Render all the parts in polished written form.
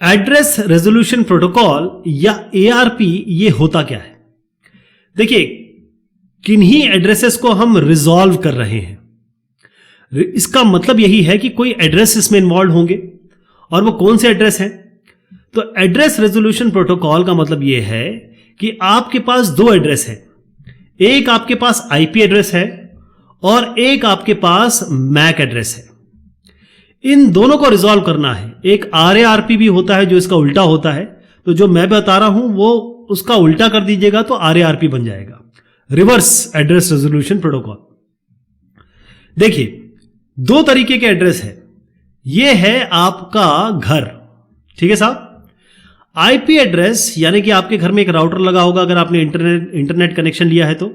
Address resolution protocol या ARP ये होता क्या है? देखिए, किन्हीं एड्रेसेस को हम रिजॉल्व कर रहे हैं। इसका मतलब यही है कि कोई एड्रेस इसमें इन्वॉल्व होंगे, और वो कौन से एड्रेस हैं? तो एड्रेस रेजोल्यूशन प्रोटोकॉल का मतलब यह है कि आपके पास दो एड्रेस है, एक आपके पास आईपी एड्रेस है और एक आपके पास मैक एड्रेस है। इन दोनों को रिजॉल्व करना है। एक आरएआरपी भी होता है जो इसका उल्टा होता है, तो जो मैं बता रहा हूं वो उसका उल्टा कर दीजिएगा तो आरएआरपी बन जाएगा, रिवर्स एड्रेस रेजोल्यूशन प्रोटोकॉल। देखिए, दो तरीके के एड्रेस है। ये है आपका घर, ठीक है साहब। आईपी एड्रेस यानी कि आपके घर में एक राउटर लगा होगा, अगर आपने इंटरनेट कनेक्शन लिया है तो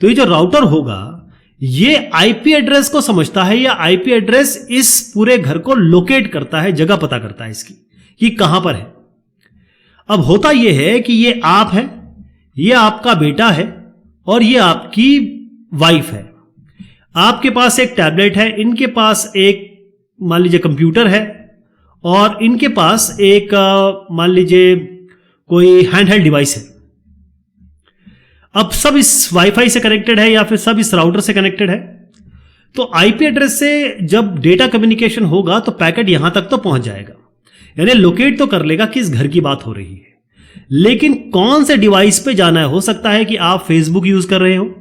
ये जो राउटर होगा ये आईपी एड्रेस को समझता है, या आईपी एड्रेस इस पूरे घर को लोकेट करता है, जगह पता करता है इसकी कि कहां पर है। अब होता यह है कि ये आप है, ये आपका बेटा है और ये आपकी वाइफ है। आपके पास एक टैबलेट है, इनके पास एक मान लीजिए कंप्यूटर है, और इनके पास एक मान लीजिए कोई हैंडहेल्ड डिवाइस है। अब सब इस वाईफाई से कनेक्टेड है या फिर सब इस राउटर से कनेक्टेड है। तो आईपी एड्रेस से जब डेटा कम्युनिकेशन होगा तो पैकेट यहां तक तो पहुंच जाएगा, यानी लोकेट तो कर लेगा कि इस घर की बात हो रही है। लेकिन कौन से डिवाइस पे जाना है? हो सकता है कि आप फेसबुक यूज कर रहे हो,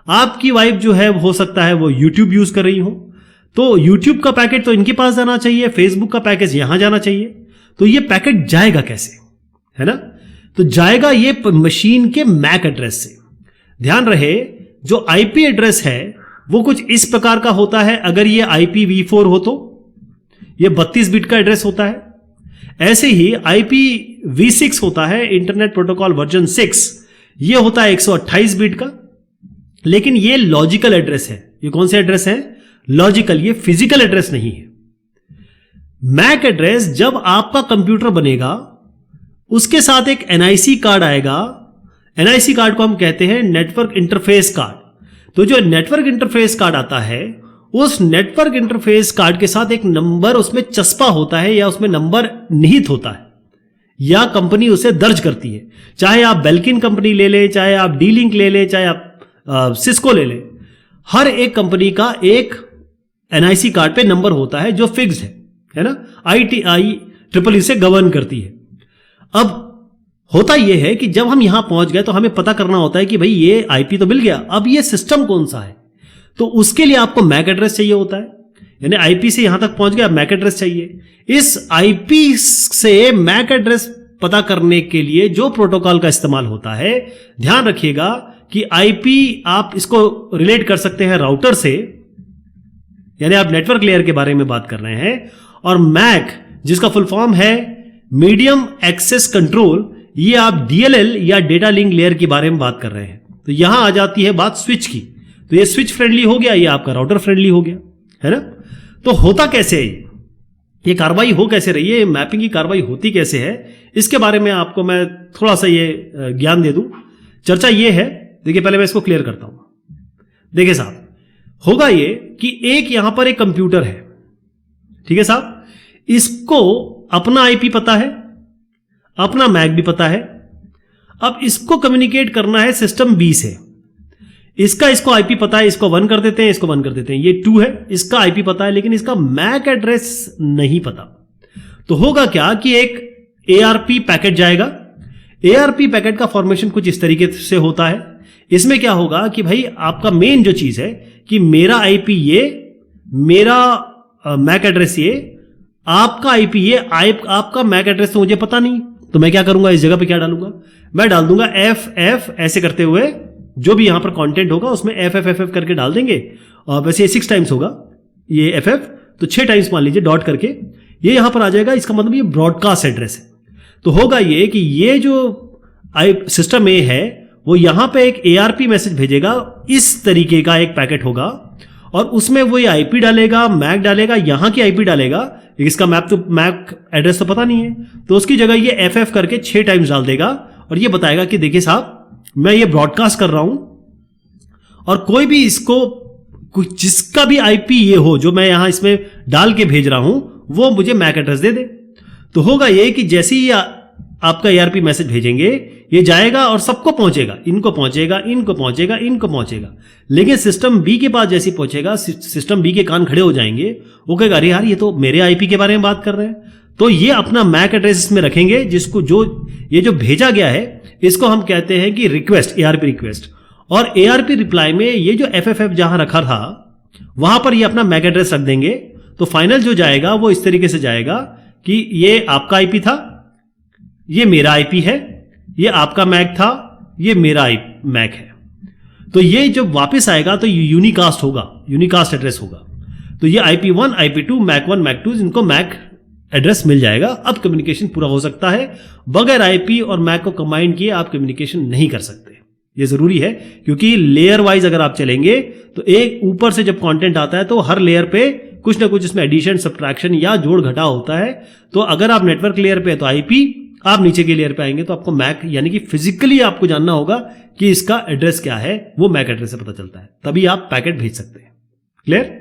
आपकी वाइफ जो है हो सकता है वो यूट्यूब यूज कर रही हो, तो यूट्यूब का पैकेट तो इनके पास जाना चाहिए, फेसबुक का पैकेज यहां जाना चाहिए। तो ये पैकेट जाएगा कैसे, है ना? तो जाएगा ये मशीन के मैक एड्रेस से। ध्यान रहे, जो आईपी एड्रेस है वो कुछ इस प्रकार का होता है। अगर ये IPv4 हो तो ये 32 बिट का एड्रेस होता है। ऐसे ही IPv6 होता है, इंटरनेट प्रोटोकॉल वर्जन 6, ये होता है 128 बिट का। लेकिन ये लॉजिकल एड्रेस है। ये कौन से एड्रेस है? लॉजिकल, ये फिजिकल एड्रेस नहीं है। मैक एड्रेस, जब आपका कंप्यूटर बनेगा उसके साथ एक NIC कार्ड आएगा। NIC कार्ड को हम कहते हैं नेटवर्क इंटरफेस कार्ड। तो जो नेटवर्क इंटरफेस कार्ड आता है, उस नेटवर्क इंटरफेस कार्ड के साथ एक नंबर उसमें चस्पा होता है, या उसमें नंबर निहित होता है, या कंपनी उसे दर्ज करती है। चाहे आप बेल्किन कंपनी ले लें, चाहे आप D-Link ले लें, चाहे आप सिस्को ले लें, हर एक कंपनी का एक NIC कार्ड पे नंबर होता है जो फिक्स्ड है ना? IEEE से गवर्न करती है। अब होता यह है कि जब हम यहां पहुंच गए तो हमें पता करना होता है कि भाई ये आईपी तो मिल गया, अब ये सिस्टम कौन सा है। तो उसके लिए आपको मैक एड्रेस चाहिए होता है, यानी आईपी से यहां तक पहुंच गया, मैक एड्रेस चाहिए। इस आईपी से मैक एड्रेस पता करने के लिए जो प्रोटोकॉल का इस्तेमाल होता है, ध्यान रखिएगा कि आईपी आप इसको रिलेट कर सकते हैं राउटर से, यानी आप नेटवर्क लेयर के बारे में बात कर रहे हैं। और मैक, जिसका फुल फॉर्म है मीडियम एक्सेस कंट्रोल, ये आप DLL या डेटा लिंक लेयर के बारे में बात कर रहे हैं। तो यहां आ जाती है बात स्विच की। तो ये स्विच फ्रेंडली हो गया, ये आपका राउटर फ्रेंडली हो गया, है ना? तो होता कैसे है ये कार्रवाई हो कैसे रही है, मैपिंग की कार्रवाई होती कैसे है, इसके बारे में आपको मैं थोड़ा सा ये ज्ञान दे दूं। चर्चा ये है, देखिए पहले मैं इसको क्लियर करता हूं। देखिए साहब, होगा ये कि एक यहां पर एक कंप्यूटर है, ठीक है साहब, इसको अपना आईपी पता है, अपना मैक भी पता है। अब इसको कम्युनिकेट करना है सिस्टम बी से। इसको आईपी पता है, इसको 1 कर देते हैं, इसको 1 कर देते हैं। ये 2 है, इसका आईपी पता है, लेकिन इसका मैक एड्रेस नहीं पता। तो होगा क्या कि एक ARP पैकेट जाएगा। ARP पैकेट का फॉर्मेशन कुछ इस तरीके से होता है। इसमें क्या होगा कि भाई आपका मेन जो चीज है कि मेरा आईपी ये, मेरा मैक एड्रेस ये, आपका आईपी ये, आपका मैक एड्रेस तो मुझे पता नहीं, तो मैं क्या करूंगा, इस जगह पे क्या डालूंगा, मैं डाल दूंगा FF, ऐसे करते हुए जो भी यहां पर कंटेंट होगा उसमें FF करके डाल देंगे। और वैसे ये 6 टाइम्स होगा ये FF, तो 6 टाइम्स मान लीजिए डॉट करके ये यहां पर आ जाएगा। इसका मतलब ये ब्रॉडकास्ट एड्रेस है। तो होगा ये कि ये जो सिस्टम A है वो यहां पे एक ARP मैसेज भेजेगा, इस तरीके का एक पैकेट होगा, और उसमें वो ये आईपी डालेगा, मैक डालेगा, यहां की आईपी डालेगा। इसका मैक एड्रेस तो पता नहीं है, तो उसकी जगह ये FF करके 6 टाइम्स डाल देगा, और ये बताएगा कि देखिए साहब, मैं ये ब्रॉडकास्ट कर रहा हूं, और कोई भी इसको, जिसका भी आईपी ये हो जो मैं यहां इसमें डाल के भेज रहा हूं, वो मुझे मैक एड्रेस दे दे। तो होगा ये कि जैसे ही आपका ERP मैसेज भेजेंगे, ये जाएगा और सबको पहुंचेगा, इनको पहुंचेगा, इनको पहुंचेगा, इनको पहुंचेगा। लेकिन सिस्टम बी के पास जैसे पहुंचेगा, सिस्टम बी के कान खड़े हो जाएंगे, वो कहेगा अरे यार ये तो मेरे IP के बारे में बात कर रहे हैं। तो ये अपना मैक एड्रेस इसमें रखेंगे, जिसको ये जो भेजा गया है इसको हम कहते हैं कि रिक्वेस्ट, ARP रिक्वेस्ट। और ARP रिप्लाई में ये जो FFF जहां रखा था वहां पर ये अपना मैक एड्रेस रख देंगे। तो फाइनल जो जाएगा वो इस तरीके से जाएगा कि ये आपका IP था, ये मेरा IP है, ये आपका मैक था, ये मेरा मैक है। तो ये जब वापस आएगा तो ये यूनिकास्ट होगा, यूनिकास्ट एड्रेस होगा। तो ये IP1, IP2, मैक 1, मैक 2 इनको मैक एड्रेस मिल जाएगा। अब कम्युनिकेशन पूरा हो सकता है। बगैर IP और मैक को कंबाइन किए आप कम्युनिकेशन नहीं कर सकते। ये जरूरी है, क्योंकि लेयर वाइज अगर आप चलेंगे तो एक ऊपर से जब कंटेंट आता है तो हर लेयर पे कुछ ना कुछ इसमें एडिशन, सब्ट्रैक्शन या जोड़ घटाव होता है। तो अगर आप नेटवर्क लेयर पे है तो IP, आप नीचे के लेयर पे आएंगे तो आपको मैक यानी कि फिजिकली आपको जानना होगा कि इसका एड्रेस क्या है, वो मैक एड्रेस से पता चलता है, तभी आप पैकेट भेज सकते हैं। क्लियर?